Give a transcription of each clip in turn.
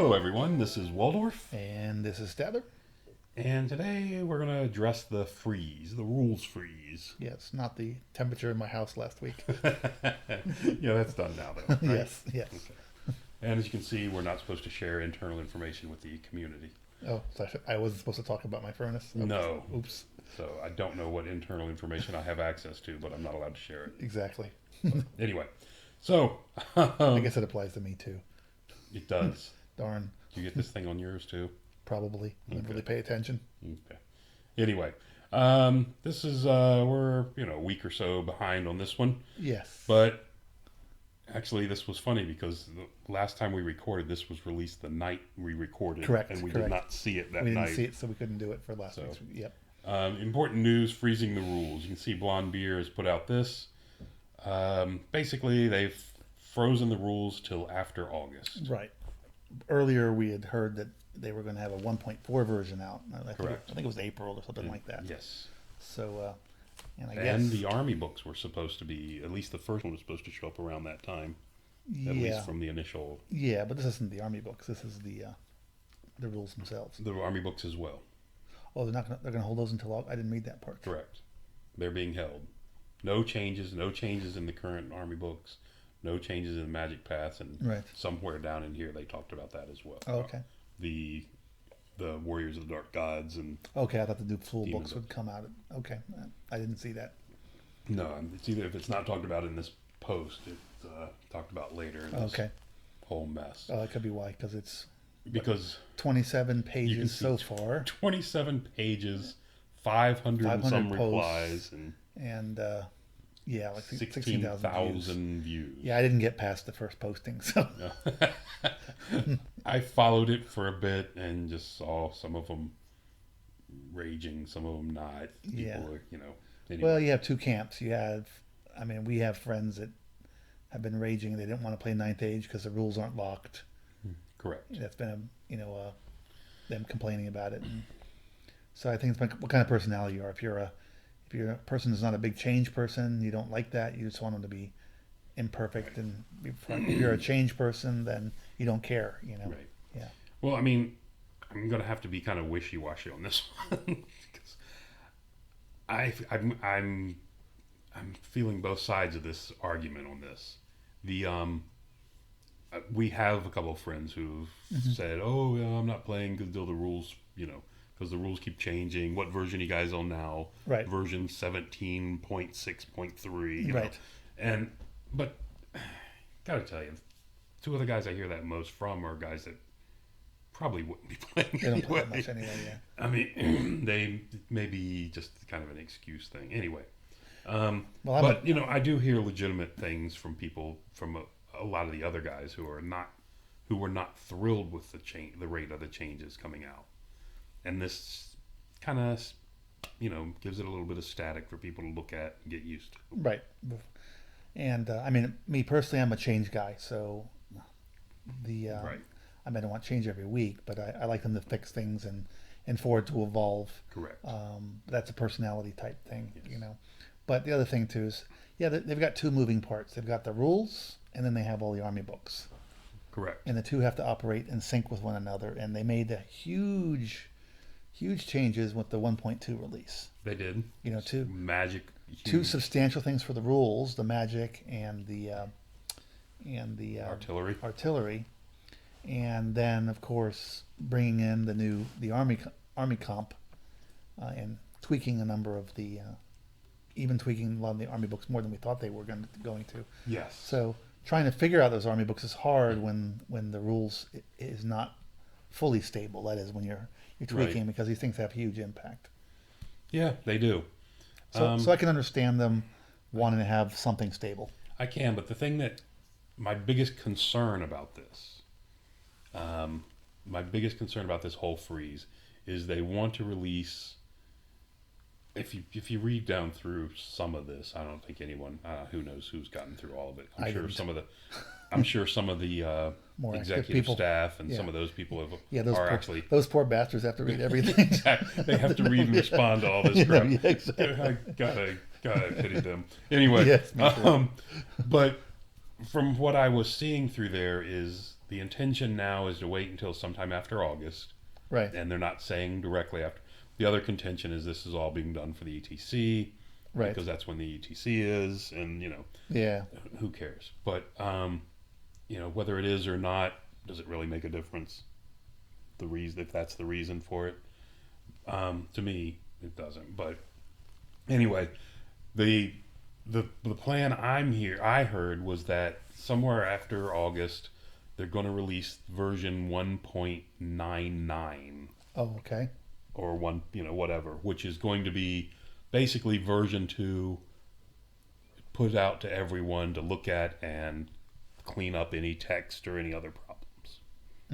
Hello everyone, this is Waldorf, And this is Statler. and today we're going to address the freeze, the rules freeze. Yes, not the temperature in my house last week. Yeah, that's done now though, right? Yes. Okay. And as you can see, we're not supposed to share internal information with the community. Oh, so I wasn't supposed to talk about my furnace? Oh, No. Oops. So I don't know what internal information I have access to, but I'm not allowed to share it. Exactly. Anyway, so I guess it applies to me too. it does. Darn. Do you get this thing on yours too? Probably. I didn't Okay. really pay attention. Okay. Anyway, this is we're a week or so behind on this one, Yes. but actually this was funny because the last time we recorded, this was released the night we recorded, Correct, and we correct. did not see it that we night. didn't see it, so we couldn't do it for last So. week's. Yep. Important news: freezing the rules. You can see Blonde Beer has put out this. Basically, they've frozen the rules till after August. Right. Earlier, we had heard that they were going to have a 1.4 version out. Correct. I think it was April or something like that. Yes. So, and I And guess the Army books were supposed to be, at least the first one was supposed to show up around that time. At yeah, least from the initial. yeah, but this isn't the Army books. This is the rules themselves. The Army books as well. Oh, they're gonna hold those until I didn't read that part. Correct. They're being held. No changes in the current Army books. No changes in the Magic Paths, and Right. somewhere down in here they talked about that as well. Oh, okay. The Warriors of the Dark Gods and Okay, I thought the new full Demon books would come out. Okay, I didn't see that. no, it's either if it's not talked about in this post, it's talked about later in this Okay, whole mess. that could be why, because it's Because 27 you can pages see so far, 27 pages, 500 and 500 some posts. replies, and and yeah, like 16,000 views. views. Yeah, I didn't get past the first posting, so I followed it for a bit and just saw some of them raging, some of them not. People Yeah. were, anyway. well, you have two camps. We have friends that have been raging. They didn't want to play Ninth Age because the rules aren't locked. Correct. That's been them complaining about it. And so I think it's what kind of personality you are. If you're a person who's not a big change person, you don't like that. You just want them to be imperfect. And if you're a change person, then you don't care. Right. Yeah. Well, I mean, I'm going to have to be kind of wishy-washy on this one because I'm feeling both sides of this argument on this. We have a couple of friends who've said, "Oh, yeah, I'm not playing until the rules, because the rules keep changing. What version are you guys on now? Right. Version 17.6.3. Right. But gotta tell you, two of the guys I hear that most from are guys that probably wouldn't be playing They don't play that anyway. much anyway. Yeah. I mean, they may be just kind of an excuse thing. Anyway, Well, but I do hear legitimate things from people from a lot of the other guys who were not thrilled with the rate of the changes coming out, and this kind of gives it a little bit of static for people to look at and get used to. Right. And I mean, me personally, I'm a change guy, so Right. I mean, I don't want change every week, but I like them to fix things and for it to evolve. Correct. That's a personality type thing, Yes. But the other thing too is, they've got two moving parts. They've got the rules, and then they have all the Army books, Correct. and the two have to operate in sync with one another. And they made the huge changes with the 1.2 release. They did. Two Magic. two substantial things for the rules: the magic and the artillery. and then of course bringing in the army comp and tweaking a number of even tweaking a lot of the Army books more than we thought they were going to. Yes. So trying to figure out those Army books is hard when the rules is not fully stable. That is when you're tweaking, Right. because these things have huge impact. Yeah, they do. So I can understand them wanting to have something stable. I can, but the thing that my biggest concern about this, whole freeze, is they want to release. If you read down through some of this, I don't think anyone, who knows who's gotten through all of it. I'm sure some of the More active executive people. staff and Yeah. some of those people Yeah, those poor bastards have to read everything. they have to read and respond to all this crap. Yeah, exactly. I gotta pity them. Anyway, Yes, me too. but from what I was seeing through there is The intention now is to wait until sometime after August, Right. and they're not saying directly after. The other contention is this is all being done for the ETC, Right. because that's when the ETC is, and Yeah. who cares? But whether it is or not, does it really make a difference? The reason, if that's the reason for it, to me, it doesn't. But anyway, the the plan I heard was that somewhere after August they're going to release version 1.99 Oh, okay. or whatever, which is going to be basically version 2 put out to everyone to look at and clean up any text or any other problems.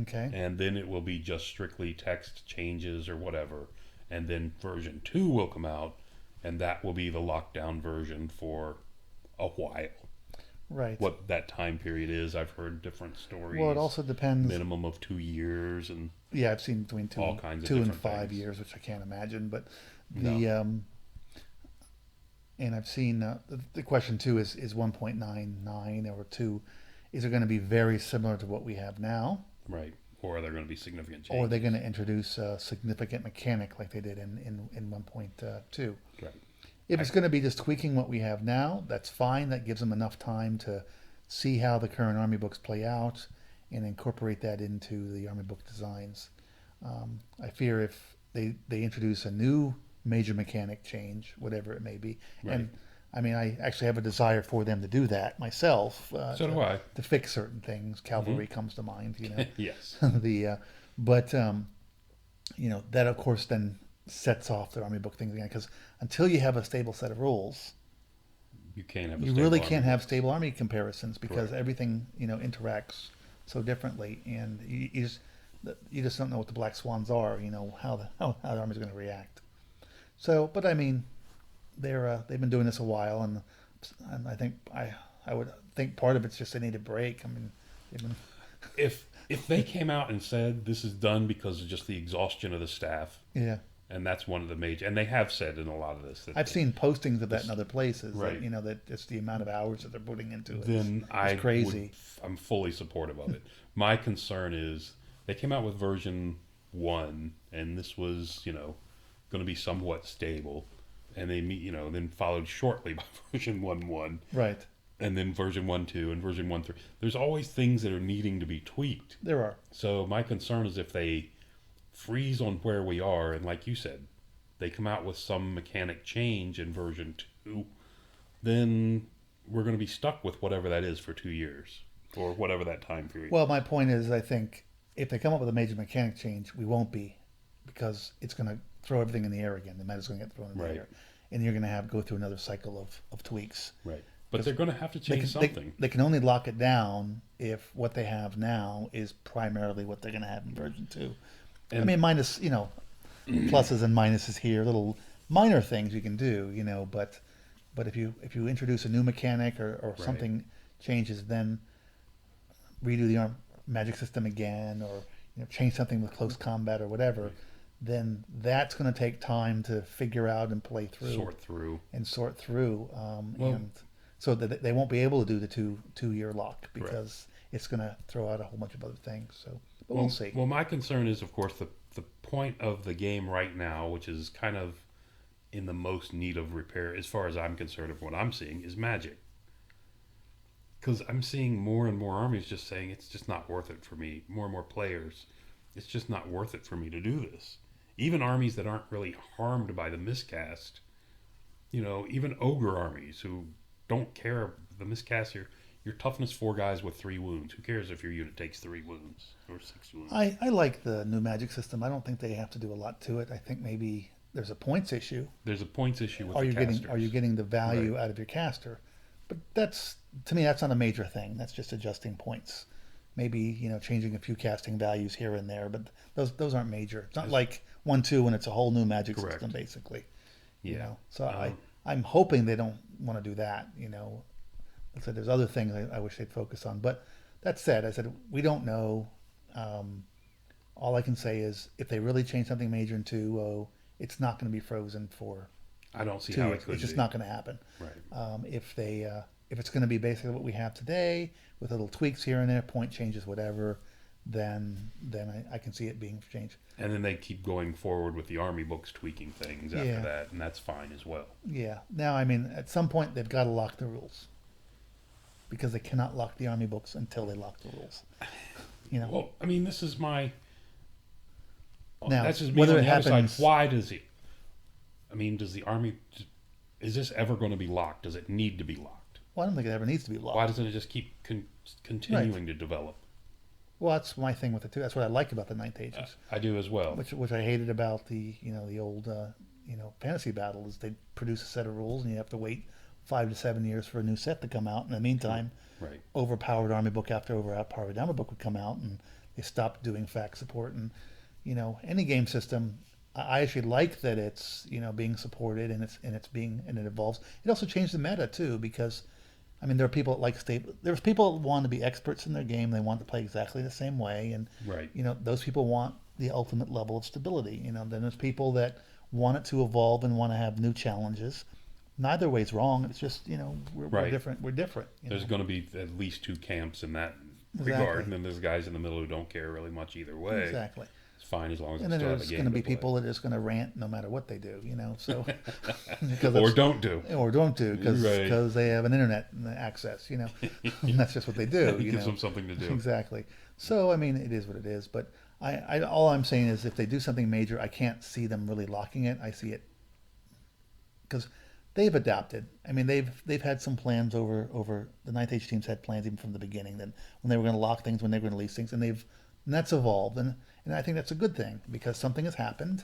Okay. And then it will be just strictly text changes or whatever. And then version 2 will come out, and that will be the lockdown version for a while. Right. What that time period is, I've heard different stories. Well, it also depends. Minimum of 2 years, and Yeah, I've seen between all kinds of 2 and different 5 things. years, which I can't imagine. But No. and I've seen the question too is 1.99 or 2, is it going to be very similar to what we have now, Right. Or are there going to be significant or changes? are they going to introduce a significant mechanic like they did in 1.2? Right. If it's going to be just tweaking what we have now, that's fine. That gives them enough time to see how the current Army books play out and incorporate that into the Army book designs. I fear if they introduce a new major mechanic change, whatever it may be, Right. and I mean, I actually have a desire for them to do that myself. So do I. To fix certain things. Cavalry comes to mind, Yes. But that of course then sets off the Army book things again, because until you have a stable set of rules, You can't have a you stable really army can't have base. stable Army comparisons, because Correct. everything interacts so differently, and you just don't know what the black swans are. How the Army's going to react. So, but I mean, they've been doing this a while, and I think I would think part of it's just they need a break. I mean, they've been, If they came out and said this is done because of just the exhaustion of the staff, yeah. and that's one of the major, and they have said in a lot of this that I've seen postings of that in other places. Right. That it's the amount of hours that they're putting into it. then It's crazy. I'm fully supportive of it. My concern is they came out with version 1, and this was going to be somewhat stable, and they then followed shortly by version 1.1, Right. and then version 1.2 and version 1.3. There's always things that are needing to be tweaked. There are. So my concern is if they freeze on where we are, and like you said, they come out with some mechanic change in version 2, then we're going to be stuck with whatever that is for 2 years or whatever that time period. Well, my point is, I think if they come up with a major mechanic change, we won't be, because it's going to throw everything in the air again. The meta's going to get thrown in the Right. air, and you're going to go through another cycle of tweaks. Right. But they're going to have to They change can, they, something. they can only lock it down if what they have now is primarily what they're going to have in version 2. I And- mean, minus, pluses and minuses here, little minor things you can do, but if you introduce a new mechanic or Right. something changes, then redo the magic system again, or change something with close combat or whatever, then that's going to take time to figure out and play through Sort through. and sort through, Well- and so that they won't be able to do the two-year lock, because it's going to throw out a whole bunch of other things. So, but we'll see. Well, my concern is, of course, the point of the game right now, which is kind of in the most need of repair, as far as I'm concerned, of what I'm seeing, is magic. Because I'm seeing more and more armies just saying it's just not worth it for me. More and more players, it's just not worth it for me to do this. Even armies that aren't really harmed by the miscast, even ogre armies who don't care the miscast. Your toughness 4 guys with 3 wounds. Who cares if your unit takes 3 wounds or 6 wounds? I like the new magic system. I don't think they have to do a lot to it. I think maybe there's a points issue. There's a points issue with Are the you casters. getting the value out of your caster? But to me, that's not a major thing. That's just adjusting points. Maybe changing a few casting values here and there, but those aren't major. It's not like 1.2 when it's a whole new magic Correct. system, basically. Yeah. So I'm hoping they don't want to do that. I said there's other things I wish they'd focus on. But that said, I said we don't know. All I can say is if they really change something major in 2.0, it's not going to be frozen for I don't see 2 how years. it could It's just be. not going to happen. Right. If If it's going to be basically what we have today with little tweaks here and there, point changes, whatever, then I can see it being changed. And then they keep going forward with the Army books, tweaking things after Yeah. that, and that's fine as well. Yeah. Now, I mean, at some point they've got to lock the rules because they cannot lock the Army books until they lock the rules. You know. Well, I mean, this is my. Now, that's just me whether on it the other happens- side. Why does it? I mean, does the Army? Is this ever going to be locked? Does it need to be locked? Well, I don't think it ever needs to be locked. Why doesn't it just keep continuing to develop? Well, that's my thing with it too. That's what I like about the Ninth Ages, I do as well. which I hated about the the old fantasy battle is they produce a set of rules and you have to wait 5 to 7 years for a new set to come out. In the meantime, Right. overpowered Army book after overpowered Army book would come out, and they stopped doing fact support. And any game system, I actually like that it's being supported and it evolves. It also changed the meta too, because I mean there are people that like stable. There's people that want to be experts in their game. They want to play exactly the same way, and Right. those people want the ultimate level of stability. Then there's people that want it to evolve and want to have new challenges. Neither way's wrong. It's just we're Right. different. We're different. There's going to be at least two camps in that Exactly. regard, and then there's guys in the middle who don't care really much either way. Exactly. It's fine as long as And it's then still have a there's game going to be play. people that are just going to rant no matter what they do, so because Or that's- don't do. or don't do because Right. they have an internet access, and that's just what they do. It gives them something to do. Exactly. So I mean, it is what it is. But I all I'm saying is if they do something major, I can't see them really locking it. I see it because they've adapted. I mean, they've had some plans over the Ninth Age teams had plans even from the beginning. Then when they were going to lock things, when they were going to release things, and that's evolved. And I think that's a good thing because something has happened,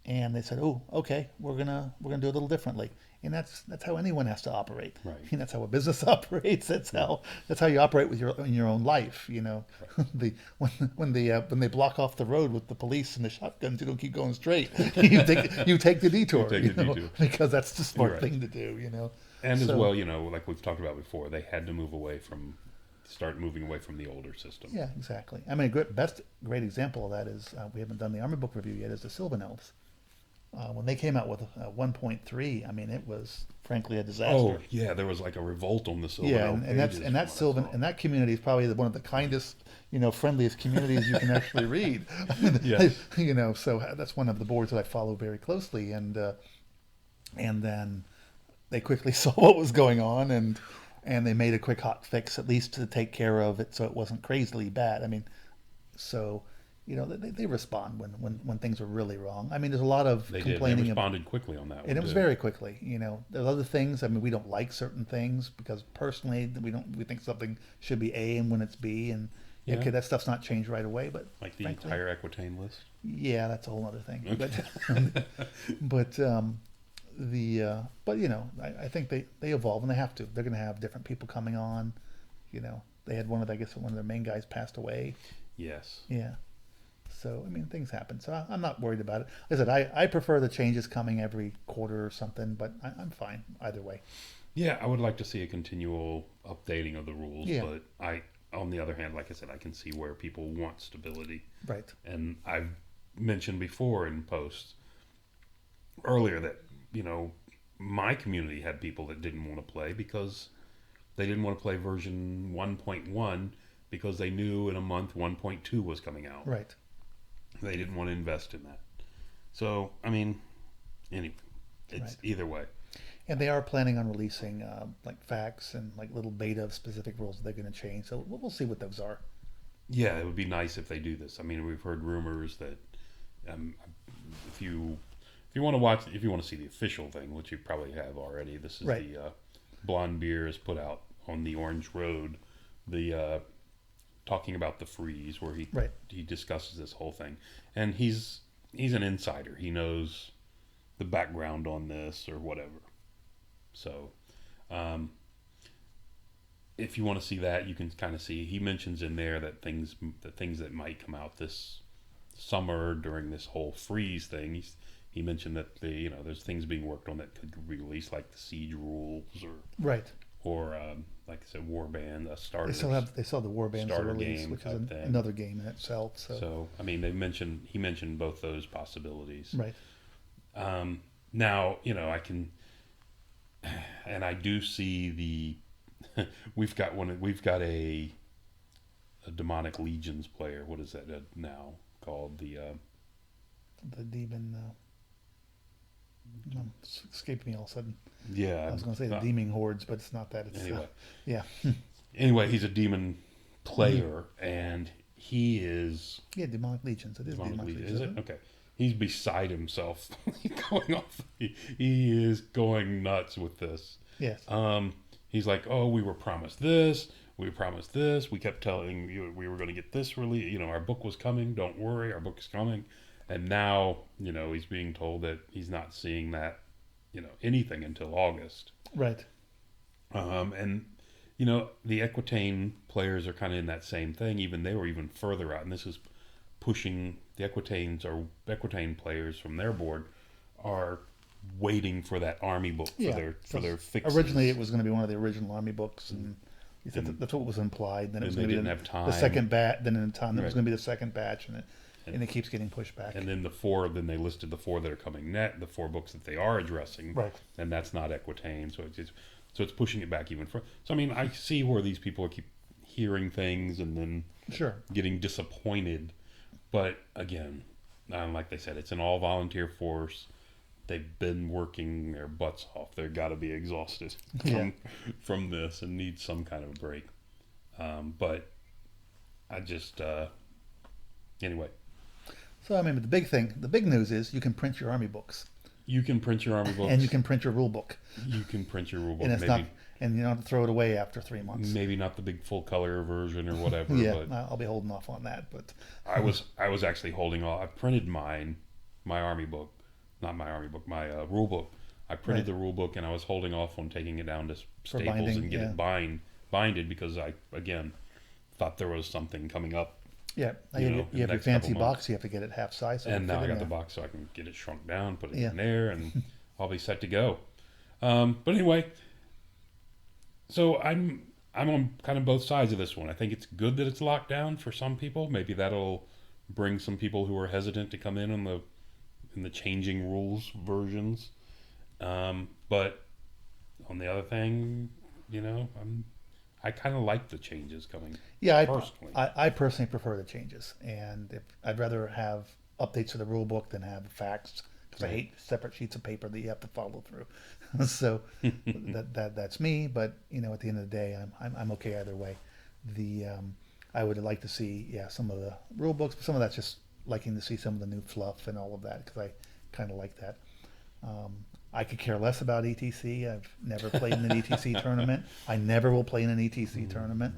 and they said, "Oh, okay, we're gonna do it a little differently." And that's how anyone has to operate. Right. And that's how a business operates. That's how you operate with in your own life. When they block off the road with the police and the shotguns, you don't keep going straight. You take the detour. You take the detour. Because that's the smart Right. thing to do. And as So- well, like we've talked about before, they had to start moving away from the older system. Yeah, exactly. I mean, great example of that is we haven't done the Army book review yet. Is the Sylvan Elves. When they came out with 1.3, I mean, it was frankly a disaster. Oh yeah, there was like a revolt on the Sylvan. Yeah, Elf and that's pages and that from what I Sylvan saw. and that community is probably one of the kindest, friendliest communities you can actually read. Yes. So that's one of the boards that I follow very closely, and then they quickly saw what was going on, and they made a quick hot fix at least to take care of it, so it wasn't crazily bad. I mean, so. They respond when things are really wrong. I mean, there's a lot of They did. They complaining responded quickly on that one. and it was too. very quickly. There's other things. I mean, we don't like certain things because personally, we think something should be A and when it's B, and Yeah. okay, that stuff's not changed right away. But like the frankly, entire Aquitaine list. yeah, that's a whole other thing. Okay. But I think they evolve and they have to. They're going to have different people coming on. They had one of their main guys passed away. Yes. Yeah. So, I mean, things happen. So I'm not worried about it. Like I said, I prefer the changes coming every quarter or something, but I'm fine either way. Yeah, I would like to see a continual updating of the rules, Yeah. but on the other hand, like I said, I can see where people want stability. Right. And I've mentioned before in posts earlier that, my community had people that didn't want to play because they didn't want to play version 1.1 because they knew in a month 1.2 was coming out. Right. They didn't want to invest in that. So, I mean, anyway, it's Right. either way. And they are planning on releasing like facts and like little beta of specific rules that they're going to change. So we'll see what those are. Yeah, it would be nice if they do this. I mean, we've heard rumors that if you want to see the official thing, which you probably have already, this is Right. the Blonde Beer has put out on the Orange Road, the talking about the freeze, where Right. he discusses this whole thing, and he's an insider. He knows the background on this or whatever. So, if you want to see that, you can kind of see. He mentions in there that things that might come out this summer during this whole freeze thing. He mentioned that there's things being worked on that could be released, like the siege rules Right. or like I said, Warband, starter. They still have the Warbands to starter release, game which is type thing. another game in itself. So, I mean, he mentioned both those possibilities. right. Now, I can, and I do see We've got a demonic legions player. What is that now called? The demon. It's escaped me all of a sudden. Yeah. I was going to say the demon hordes, but it's not that. It's Anyway. yeah. Anyway, he's a demon player, and he is. Yeah, demonic legions. It is demonic legions. Is it? Okay. He's beside himself. Going off. He is going nuts with this. Yes. He's like, oh, we were promised this. We promised this. We kept telling you we were going to get this release. Our book was coming. Don't worry, our book is coming. And now, he's being told that he's not seeing that, anything until August. Right. And, the Equitane players are kind of in that same thing. Even they were even further out. And this is pushing the Equitane players from their board are waiting for that army book for their fixes. Originally, it was going to be one of the original army books, and you said that's what was implied. Then it was going to be the second batch. Then in time, it was going to be the second batch, and it keeps getting pushed back. And then then they listed the 4 that are coming the 4 books that they are addressing, right? And that's not Equitane, so it's pushing it back even further. So I mean, I see where these people keep hearing things and then getting disappointed, but again, like they said, it's an all volunteer force. They've been working their butts off. They've got to be exhausted from this and need some kind of a break. But I just anyway. So I mean, the big news is you can print your army books. You can print your army books, and you can print your rule book. You can print your rule book, and you don't have to throw it away after 3 months. Maybe not the big full color version or whatever. Yeah, but I'll be holding off on that. But I was actually holding off. I printed my army book, not my army book, my rule book. I printed the rule book, and I was holding off on taking it down to Staples and get it binded because I again thought there was something coming up. Yeah, you have your fancy box. You have to get it half size. And now I got the box, so I can get it shrunk down, put it in there, and I'll be set to go. But anyway, so I'm on kind of both sides of this one. I think it's good that it's locked down for some people. Maybe that'll bring some people who are hesitant to come in the changing rules versions. But on the other thing, I kind of like the changes coming. Yeah, I personally prefer the changes, and I'd rather have updates to the rule book than have facts because I hate separate sheets of paper that you have to follow through. So that's me. But at the end of the day, I'm okay either way. I would like to see some of the rule books, but some of that's just liking to see some of the new fluff and all of that because I kind of like that. I could care less about ETC. I've never played in an ETC tournament. I never will play in an ETC tournament,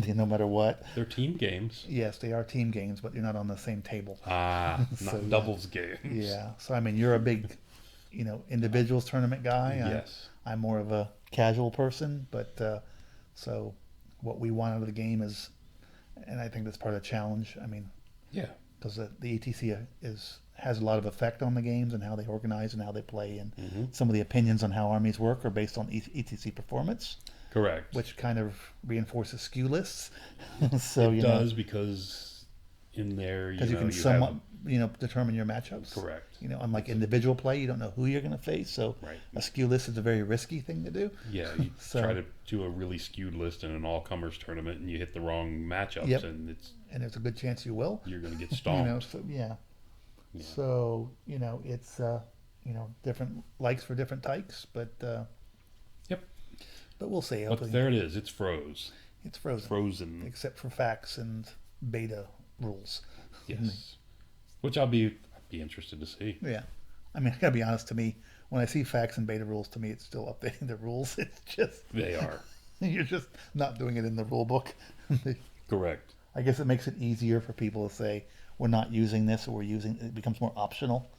no matter what. They're team games. Yes, they are team games, but you're not on the same table. Not doubles games. Yeah. So, I mean, you're a big, individuals tournament guy. Yes. I'm more of a casual person, but so what we want out of the game is, and I think that's part of the challenge. I mean, because the ETC has a lot of effect on the games and how they organize and how they play, and some of the opinions on how armies work are based on ETC performance. Correct. Which kind of reinforces skew lists. So it does because in there you can somewhat determine your matchups. Correct. Unlike individual play, you don't know who you're going to face. So a skew list is a very risky thing to do. Yeah, you try to do a really skewed list in an all-comers tournament and you hit the wrong matchups, and there's a good chance you will. You're going to get stomped. So it's different likes for different types, but but we'll see. But there it is. It's froze. It's frozen. Frozen. Except for facts and beta rules. Yes. Which I'll be interested to see. Yeah. I mean, I gotta be honest, to me, when I see facts and beta rules, to me it's still updating the rules. It's just they are. You're just not doing it in the rule book. Correct. I guess it makes it easier for people to say we're not using this, or it becomes more optional.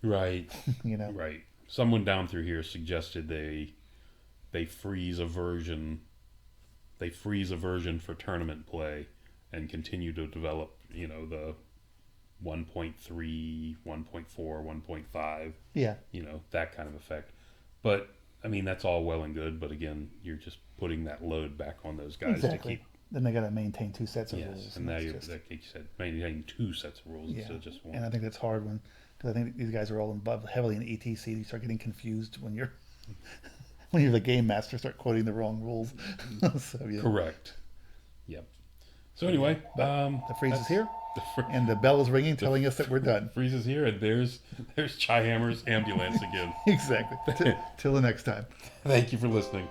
Right. Right. Someone down through here suggested they freeze a version for tournament play and continue to develop, the 1.3, 1.4, 1.5. Yeah. That kind of effect. But I mean, that's all well and good, but again, you're just putting that load back on those guys to keep. Then they got to maintain 2 sets of rules. And now like you said, maintaining 2 sets of rules instead of just one. And I think that's hard because I think these guys are all involved heavily in ETC. You start getting confused when you're when you're the game master, start quoting the wrong rules. So yeah, Correct. Yep. So anyway, the freeze is here, The and the bell is ringing, telling us that we're done. freeze is here, and there's Chai Hammer's ambulance again. Exactly. Till the next time. Thank you for listening.